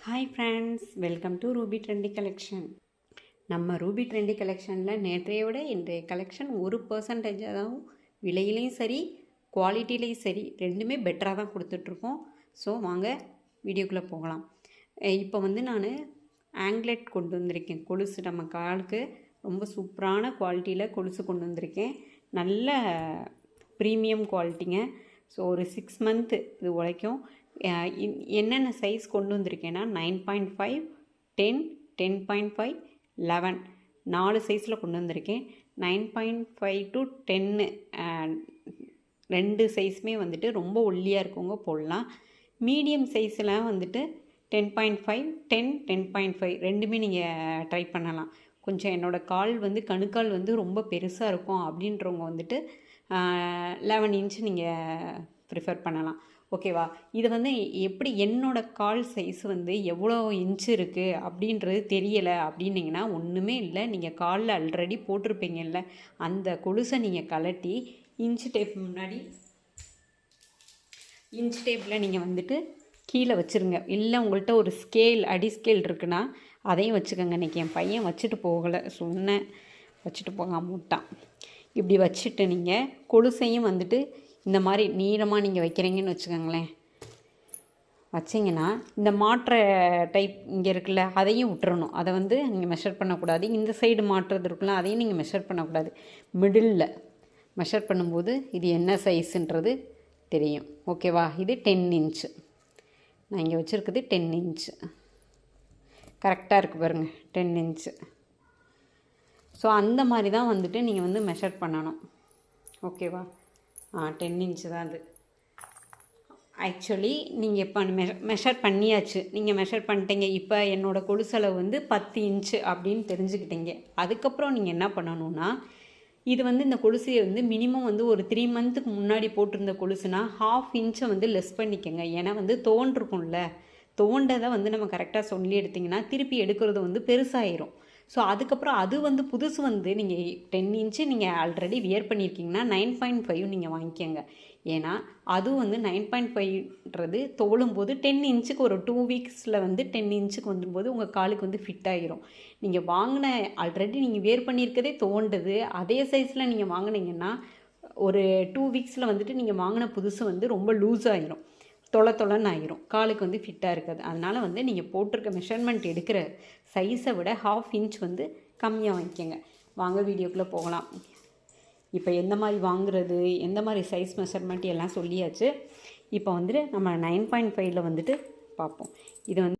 Hi friends, welcome to Ruby trendy collection. நம்ம Ruby trendy கலெக்ஷனில் நேற்றைய விட இன்றைய கலெக்ஷன் 1% தான் விலையிலையும் சரி குவாலிட்டிலையும் சரி ரெண்டுமே பெட்டராக தான் கொடுத்துட்ருக்கோம். ஸோ வாங்க வீடியோக்குள்ளே போகலாம். இப்போ நான் ஆங்க்லெட் கொண்டு வந்திருக்கேன். கொலுசு நம்ம காலுக்கு ரொம்ப சூப்பரான குவாலிட்டியில் கொலுசு கொண்டு வந்திருக்கேன். நல்ல ப்ரீமியம் குவாலிட்டிங்க. ஸோ ஒரு 6 மந்த்து இது உழைக்கும். என்னென்ன சைஸ் கொண்டு வந்திருக்கேன்னா 9.5, 10, 10.5, 11 4 சைஸில் கொண்டு வந்திருக்கேன். 9.5 to 10 ரெண்டு சைஸுமே ரொம்ப ஒல்லியாக இருக்கவங்க போடலாம். மீடியம் சைஸில் 10.5, 10, 10.5 ரெண்டுமே நீங்கள் ட்ரை பண்ணலாம். கொஞ்சம் என்னோடய கால் கணுக்கால் ரொம்ப பெருசாக இருக்கும் அப்படின்றவங்க 11 இன்ச் நீங்கள் ப்ரிஃபர் பண்ணலாம். ஓகேவா? இது எப்படி என்னோடய கால் சைஸ் எவ்வளோ இன்ச்சு இருக்குது அப்படின்றது தெரியலை அப்படின்னிங்கன்னா ஒன்றுமே இல்லை. நீங்கள் காலில் ஆல்ரெடி போட்டிருப்பீங்கல்ல, அந்த கொலுசை நீங்கள் கலட்டி இன்ச்சு டேப் முன்னாடி இன்ச் டேப்பில் நீங்கள் கீழே வச்சுருங்க. இல்லை உங்கள்கிட்ட ஒரு ஸ்கேல் அடி ஸ்கேல் இருக்குன்னா அதையும் வச்சுக்கோங்க. இன்றைக்கி என் பையன் வச்சுட்டு போகலை, சொன்னேன் வச்சுட்டு போகாமல் விட்டான். இப்படி வச்சுட்டு நீங்கள் கொலுசையும் இந்த மாதிரி நீளமாக நீங்கள் வைக்கிறீங்கன்னு வச்சுக்கோங்களேன். வச்சிங்கன்னா இந்த மாற்ற டைப் இங்கே இருக்குல்ல, அதையும் விட்டுறணும். அதை நீங்கள் மெஷர் பண்ணக்கூடாது. இந்த சைடு மாற்றுறது இருக்குல்ல, அதையும் நீங்கள் மெஷர் பண்ணக்கூடாது. மிடில் மெஷர் பண்ணும்போது இது என்ன சைஸுன்றது தெரியும். ஓகேவா? இது 10 இன்ச்சு. நான் இங்கே வச்சுருக்குது 10 இன்ச்சு. கரெக்டாக இருக்குது பாருங்கள், 10 இன்ச்சு. ஸோ அந்த மாதிரி தான் நீங்கள் மெஷர் பண்ணணும். ஓகேவா? 10 இன்ச்சு தான் அது. ஆக்சுவலி நீங்கள் இப்போ மெஷர் பண்ணியாச்சு. நீங்கள் மெஷர் பண்ணிட்டீங்க. இப்போ என்னோடய கொலுசளவு 10 இன்ச்சு அப்படின்னு தெரிஞ்சுக்கிட்டீங்க. அதுக்கப்புறம் நீங்கள் என்ன பண்ணணுன்னா, இது இந்த கொலுசையை மினிமம் ஒரு 3 மந்த்துக்கு முன்னாடி போட்டிருந்த கொலுசுனா 1/2 இன்ச்சை லெஸ் பண்ணிக்கோங்க. ஏன்னா தோன்றிருக்கும்ல, தோண்டதை நம்ம கரெக்டாக சொல்லி எடுத்திங்கன்னா திருப்பி எடுக்கிறது பெருசாயிரும். ஸோ அதுக்கப்புறம் அது புதுசு நீங்கள் 10 இன்ச்சு நீங்கள் ஆல்ரெடி வியர் பண்ணியிருக்கீங்கன்னா 9.5 நீங்கள் வாங்கிக்கோங்க. ஏன்னா அதுவும் 9.5ன்றது தோளும்போது 10 இன்ச்சுக்கு ஒரு 2 வீக்ஸில் 10 இன்ச்சுக்கு வந்தும்போது உங்கள் காலுக்கு ஃபிட் ஆகிரும். நீங்கள் வாங்கின ஆல்ரெடி நீங்கள் வியர் பண்ணியிருக்கதே தோண்டது அதே சைஸில் நீங்கள் வாங்கினீங்கன்னா ஒரு 2 வீக்ஸில் நீங்கள் வாங்கின புதுசு ரொம்ப லூஸ் ஆகிரும், தொலைன்னு ஆகிரும், காலுக்கு ஃபிட்டாக இருக்காது. அதனால் நீங்கள் போட்டிருக்க மெஷர்மெண்ட் எடுக்கிற சைஸை விட 1/2 இன்ச் கம்மியாக வாங்கிக்கோங்க. வாங்க வீடியோக்குள்ளே போகலாம். இப்போ எந்த மாதிரி வாங்குறது, எந்த மாதிரி சைஸ் மெஷர்மெண்ட் எல்லாம் சொல்லியாச்சு. இப்போ நம்ம 9.5ல் பார்ப்போம். இது